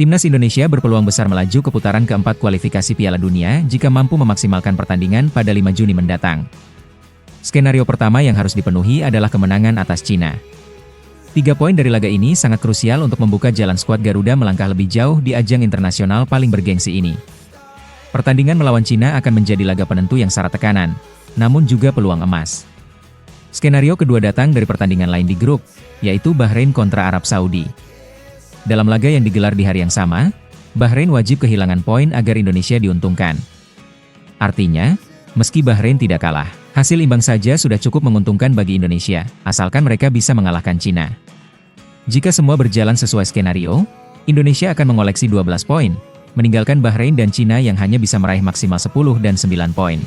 Timnas Indonesia berpeluang besar melaju ke putaran keempat kualifikasi Piala Dunia jika mampu memaksimalkan pertandingan pada 5 Juni mendatang. Skenario pertama yang harus dipenuhi adalah kemenangan atas Cina. 3 poin dari laga ini sangat krusial untuk membuka jalan skuad Garuda melangkah lebih jauh di ajang internasional paling bergengsi ini. Pertandingan melawan Cina akan menjadi laga penentu yang syarat tekanan, namun juga peluang emas. Skenario kedua datang dari pertandingan lain di grup, yaitu Bahrain kontra Arab Saudi. Dalam laga yang digelar di hari yang sama, Bahrain wajib kehilangan poin agar Indonesia diuntungkan. Artinya, meski Bahrain tidak kalah, hasil imbang saja sudah cukup menguntungkan bagi Indonesia, asalkan mereka bisa mengalahkan Cina. Jika semua berjalan sesuai skenario, Indonesia akan mengoleksi 12 poin, meninggalkan Bahrain dan Cina yang hanya bisa meraih maksimal 10 dan 9 poin.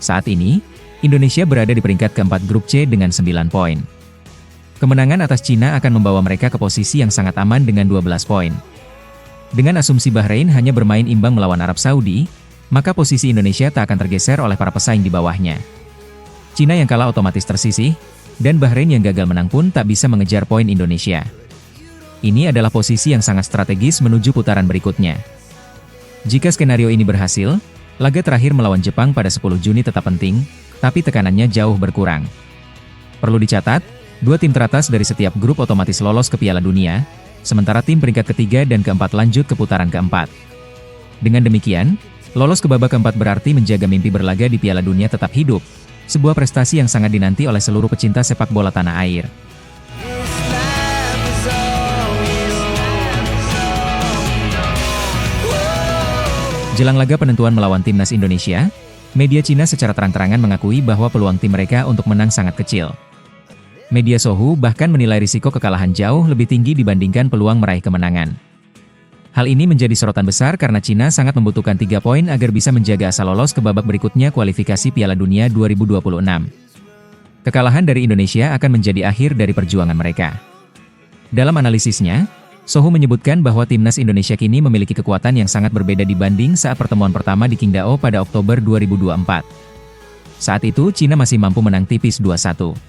Saat ini, Indonesia berada di peringkat keempat grup C dengan 9 poin. Kemenangan atas Cina akan membawa mereka ke posisi yang sangat aman dengan 12 poin. Dengan asumsi Bahrain hanya bermain imbang melawan Arab Saudi, maka posisi Indonesia tak akan tergeser oleh para pesaing di bawahnya. Cina yang kalah otomatis tersisih, dan Bahrain yang gagal menang pun tak bisa mengejar poin Indonesia. Ini adalah posisi yang sangat strategis menuju putaran berikutnya. Jika skenario ini berhasil, laga terakhir melawan Jepang pada 10 Juni tetap penting, tapi tekanannya jauh berkurang. Perlu dicatat, 2 tim teratas dari setiap grup otomatis lolos ke Piala Dunia, sementara tim peringkat ketiga dan keempat lanjut ke putaran keempat. Dengan demikian, lolos ke babak keempat berarti menjaga mimpi berlaga di Piala Dunia tetap hidup, sebuah prestasi yang sangat dinanti oleh seluruh pecinta sepak bola tanah air. Jelang laga penentuan melawan timnas Indonesia, media Cina secara terang-terangan mengakui bahwa peluang tim mereka untuk menang sangat kecil. Media Sohu bahkan menilai risiko kekalahan jauh lebih tinggi dibandingkan peluang meraih kemenangan. Hal ini menjadi sorotan besar karena Cina sangat membutuhkan 3 poin agar bisa menjaga asa lolos ke babak berikutnya kualifikasi Piala Dunia 2026. Kekalahan dari Indonesia akan menjadi akhir dari perjuangan mereka. Dalam analisisnya, Sohu menyebutkan bahwa timnas Indonesia kini memiliki kekuatan yang sangat berbeda dibanding saat pertemuan pertama di Qingdao pada Oktober 2024. Saat itu Cina masih mampu menang tipis 2-1.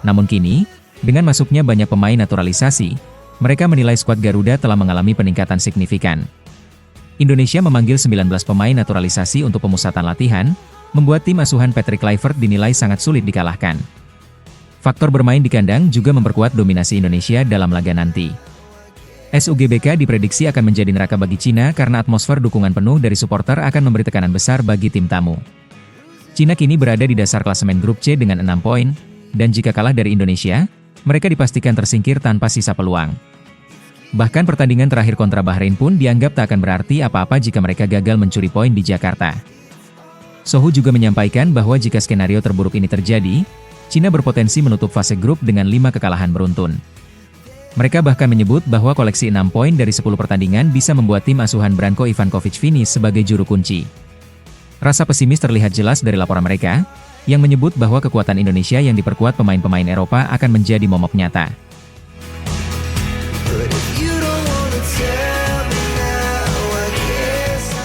Namun kini, dengan masuknya banyak pemain naturalisasi, mereka menilai skuad Garuda telah mengalami peningkatan signifikan. Indonesia memanggil 19 pemain naturalisasi untuk pemusatan latihan, membuat tim asuhan Patrick Kluivert dinilai sangat sulit dikalahkan. Faktor bermain di kandang juga memperkuat dominasi Indonesia dalam laga nanti. SUGBK diprediksi akan menjadi neraka bagi Cina karena atmosfer dukungan penuh dari supporter akan memberi tekanan besar bagi tim tamu. Cina kini berada di dasar klasemen grup C dengan 6 poin, dan jika kalah dari Indonesia, mereka dipastikan tersingkir tanpa sisa peluang. Bahkan pertandingan terakhir kontra Bahrain pun dianggap tak akan berarti apa-apa jika mereka gagal mencuri poin di Jakarta. Sohu juga menyampaikan bahwa jika skenario terburuk ini terjadi, Cina berpotensi menutup fase grup dengan 5 kekalahan beruntun. Mereka bahkan menyebut bahwa koleksi 6 poin dari 10 pertandingan bisa membuat tim asuhan Branko Ivankovic finish sebagai juru kunci. Rasa pesimis terlihat jelas dari laporan mereka, yang menyebut bahwa kekuatan Indonesia yang diperkuat pemain-pemain Eropa akan menjadi momok nyata.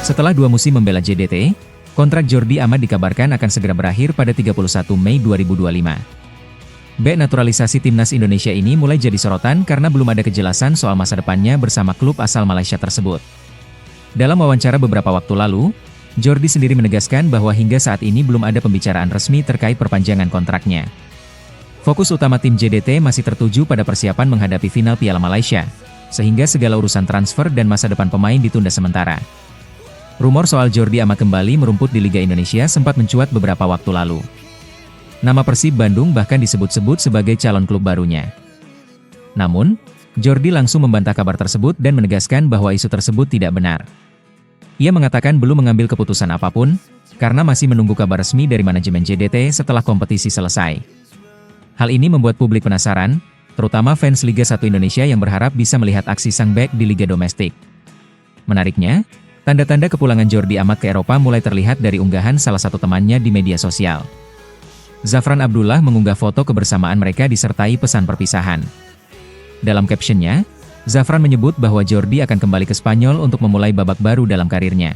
Setelah 2 musim membela JDT, kontrak Jordi Amat dikabarkan akan segera berakhir pada 31 Mei 2025. Bek naturalisasi timnas Indonesia ini mulai jadi sorotan karena belum ada kejelasan soal masa depannya bersama klub asal Malaysia tersebut. Dalam wawancara beberapa waktu lalu, Jordi sendiri menegaskan bahwa hingga saat ini belum ada pembicaraan resmi terkait perpanjangan kontraknya. Fokus utama tim JDT masih tertuju pada persiapan menghadapi final Piala Malaysia, sehingga segala urusan transfer dan masa depan pemain ditunda sementara. Rumor soal Jordi Amat kembali merumput di Liga Indonesia sempat mencuat beberapa waktu lalu. Nama Persib Bandung bahkan disebut-sebut sebagai calon klub barunya. Namun, Jordi langsung membantah kabar tersebut dan menegaskan bahwa isu tersebut tidak benar. Ia mengatakan belum mengambil keputusan apapun, karena masih menunggu kabar resmi dari manajemen JDT setelah kompetisi selesai. Hal ini membuat publik penasaran, terutama fans Liga 1 Indonesia yang berharap bisa melihat aksi sang bek di Liga Domestik. Menariknya, tanda-tanda kepulangan Jordi Amat ke Eropa mulai terlihat dari unggahan salah satu temannya di media sosial. Zafran Abdullah mengunggah foto kebersamaan mereka disertai pesan perpisahan. Dalam captionnya, Zafran menyebut bahwa Jordi akan kembali ke Spanyol untuk memulai babak baru dalam karirnya.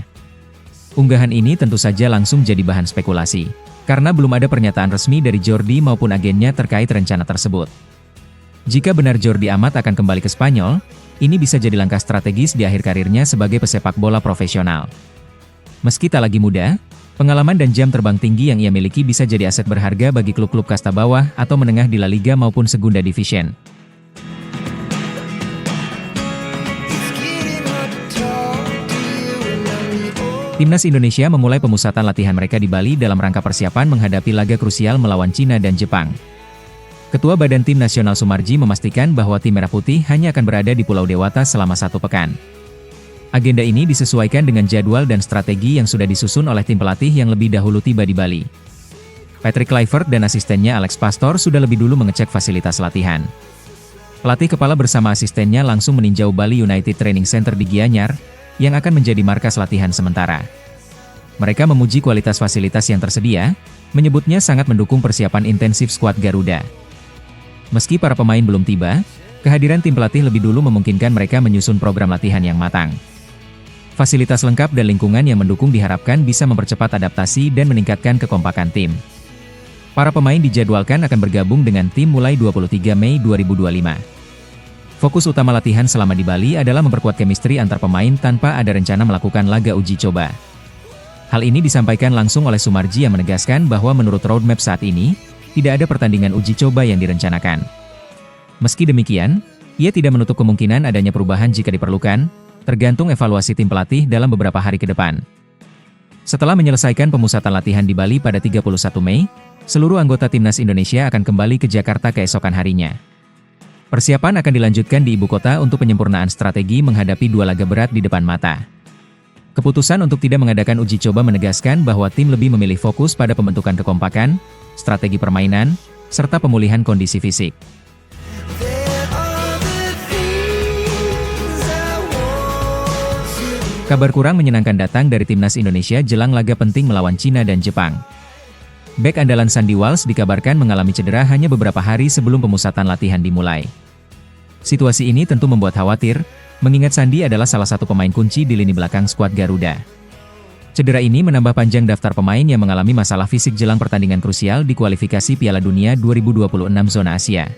Unggahan ini tentu saja langsung jadi bahan spekulasi, karena belum ada pernyataan resmi dari Jordi maupun agennya terkait rencana tersebut. Jika benar Jordi Amat akan kembali ke Spanyol, Ini bisa jadi langkah strategis di akhir karirnya sebagai pesepak bola profesional. Meski tak lagi muda, pengalaman dan jam terbang tinggi yang ia miliki bisa jadi aset berharga bagi klub-klub kasta bawah atau menengah di La Liga maupun Segunda Division. Timnas Indonesia memulai pemusatan latihan mereka di Bali dalam rangka persiapan menghadapi laga krusial melawan Cina dan Jepang. Ketua Badan Tim Nasional Sumarji memastikan bahwa tim Merah Putih hanya akan berada di Pulau Dewata selama 1 pekan. Agenda ini disesuaikan dengan jadwal dan strategi yang sudah disusun oleh tim pelatih yang lebih dahulu tiba di Bali. Patrick Kluivert dan asistennya Alex Pastoor sudah lebih dulu mengecek fasilitas latihan. Pelatih kepala bersama asistennya langsung meninjau Bali United Training Center di Gianyar, yang akan menjadi markas latihan sementara. Mereka memuji kualitas fasilitas yang tersedia, menyebutnya sangat mendukung persiapan intensif skuad Garuda. Meski para pemain belum tiba, kehadiran tim pelatih lebih dulu memungkinkan mereka menyusun program latihan yang matang. Fasilitas lengkap dan lingkungan yang mendukung diharapkan bisa mempercepat adaptasi dan meningkatkan kekompakan tim. Para pemain dijadwalkan akan bergabung dengan tim mulai 23 Mei 2025. Fokus utama latihan selama di Bali adalah memperkuat chemistry antar pemain tanpa ada rencana melakukan laga uji coba. Hal ini disampaikan langsung oleh Sumarji yang menegaskan bahwa menurut roadmap saat ini, tidak ada pertandingan uji coba yang direncanakan. Meski demikian, ia tidak menutup kemungkinan adanya perubahan jika diperlukan, tergantung evaluasi tim pelatih dalam beberapa hari ke depan. Setelah menyelesaikan pemusatan latihan di Bali pada 31 Mei, seluruh anggota Timnas Indonesia akan kembali ke Jakarta keesokan harinya. Persiapan akan dilanjutkan di ibu kota untuk penyempurnaan strategi menghadapi 2 laga berat di depan mata. Keputusan untuk tidak mengadakan uji coba menegaskan bahwa tim lebih memilih fokus pada pembentukan kekompakan, strategi permainan, serta pemulihan kondisi fisik. Kabar kurang menyenangkan datang dari Timnas Indonesia jelang laga penting melawan Cina dan Jepang. Bek andalan Sandy Walsh dikabarkan mengalami cedera hanya beberapa hari sebelum pemusatan latihan dimulai. Situasi ini tentu membuat khawatir, mengingat Sandy adalah salah satu pemain kunci di lini belakang skuad Garuda. Cedera ini menambah panjang daftar pemain yang mengalami masalah fisik jelang pertandingan krusial di kualifikasi Piala Dunia 2026 zona Asia.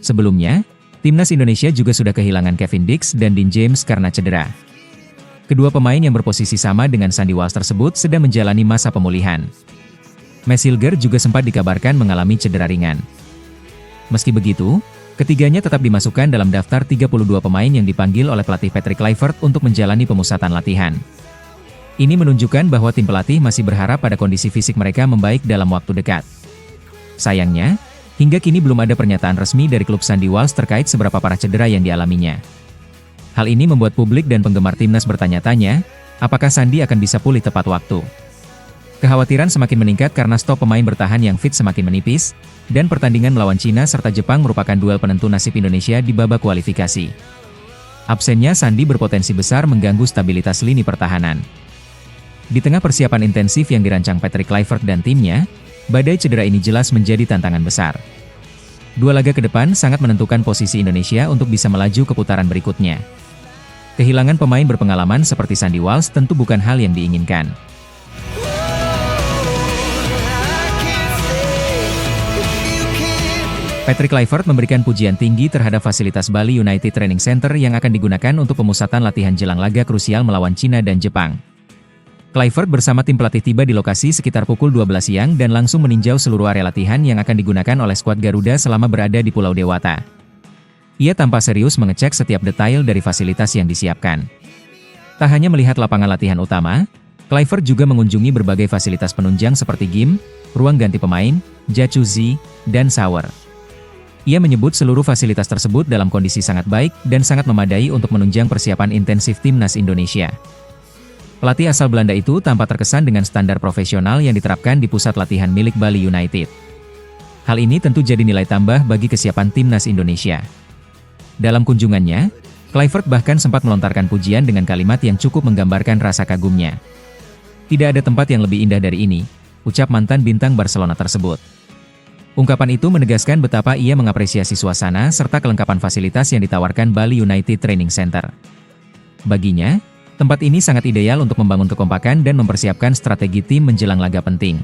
Sebelumnya, Timnas Indonesia juga sudah kehilangan Kevin Dix dan Dean James karena cedera. Kedua pemain yang berposisi sama dengan Sandy Walsh tersebut sedang menjalani masa pemulihan. Max Hilger juga sempat dikabarkan mengalami cedera ringan. Meski begitu, ketiganya tetap dimasukkan dalam daftar 32 pemain yang dipanggil oleh pelatih Patrick Kluivert untuk menjalani pemusatan latihan. Ini menunjukkan bahwa tim pelatih masih berharap pada kondisi fisik mereka membaik dalam waktu dekat. Sayangnya, hingga kini belum ada pernyataan resmi dari klub Sandy Walsh terkait seberapa parah cedera yang dialaminya. Hal ini membuat publik dan penggemar timnas bertanya-tanya, apakah Sandy akan bisa pulih tepat waktu. Kekhawatiran semakin meningkat karena stok pemain bertahan yang fit semakin menipis, dan pertandingan melawan Cina serta Jepang merupakan duel penentu nasib Indonesia di babak kualifikasi. Absennya Sandy berpotensi besar mengganggu stabilitas lini pertahanan. Di tengah persiapan intensif yang dirancang Patrick Kluivert dan timnya, badai cedera ini jelas menjadi tantangan besar. 2 laga ke depan sangat menentukan posisi Indonesia untuk bisa melaju ke putaran berikutnya. Kehilangan pemain berpengalaman seperti Sandy Walsh tentu bukan hal yang diinginkan. Patrick Kluivert memberikan pujian tinggi terhadap fasilitas Bali United Training Center yang akan digunakan untuk pemusatan latihan jelang laga krusial melawan Cina dan Jepang. Kluivert bersama tim pelatih tiba di lokasi sekitar pukul 12 siang dan langsung meninjau seluruh area latihan yang akan digunakan oleh skuad Garuda selama berada di Pulau Dewata. Ia tanpa serius mengecek setiap detail dari fasilitas yang disiapkan. Tak hanya melihat lapangan latihan utama, Kluivert juga mengunjungi berbagai fasilitas penunjang seperti gym, ruang ganti pemain, jacuzzi, dan shower. Ia menyebut seluruh fasilitas tersebut dalam kondisi sangat baik dan sangat memadai untuk menunjang persiapan intensif Timnas Indonesia. Pelatih asal Belanda itu tampak terkesan dengan standar profesional yang diterapkan di pusat latihan milik Bali United. Hal ini tentu jadi nilai tambah bagi kesiapan Timnas Indonesia. Dalam kunjungannya, Kluivert bahkan sempat melontarkan pujian dengan kalimat yang cukup menggambarkan rasa kagumnya. "Tidak ada tempat yang lebih indah dari ini," ucap mantan bintang Barcelona tersebut. Ungkapan itu menegaskan betapa ia mengapresiasi suasana serta kelengkapan fasilitas yang ditawarkan Bali United Training Center. Baginya, tempat ini sangat ideal untuk membangun kekompakan dan mempersiapkan strategi tim menjelang laga penting.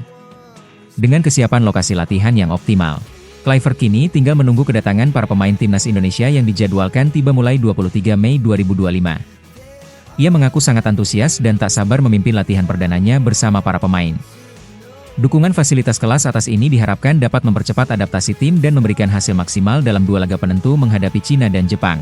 Dengan kesiapan lokasi latihan yang optimal, Kluivert kini tinggal menunggu kedatangan para pemain timnas Indonesia yang dijadwalkan tiba mulai 23 Mei 2025. Ia mengaku sangat antusias dan tak sabar memimpin latihan perdananya bersama para pemain. Dukungan fasilitas kelas atas ini diharapkan dapat mempercepat adaptasi tim dan memberikan hasil maksimal dalam dua laga penentu menghadapi Cina dan Jepang.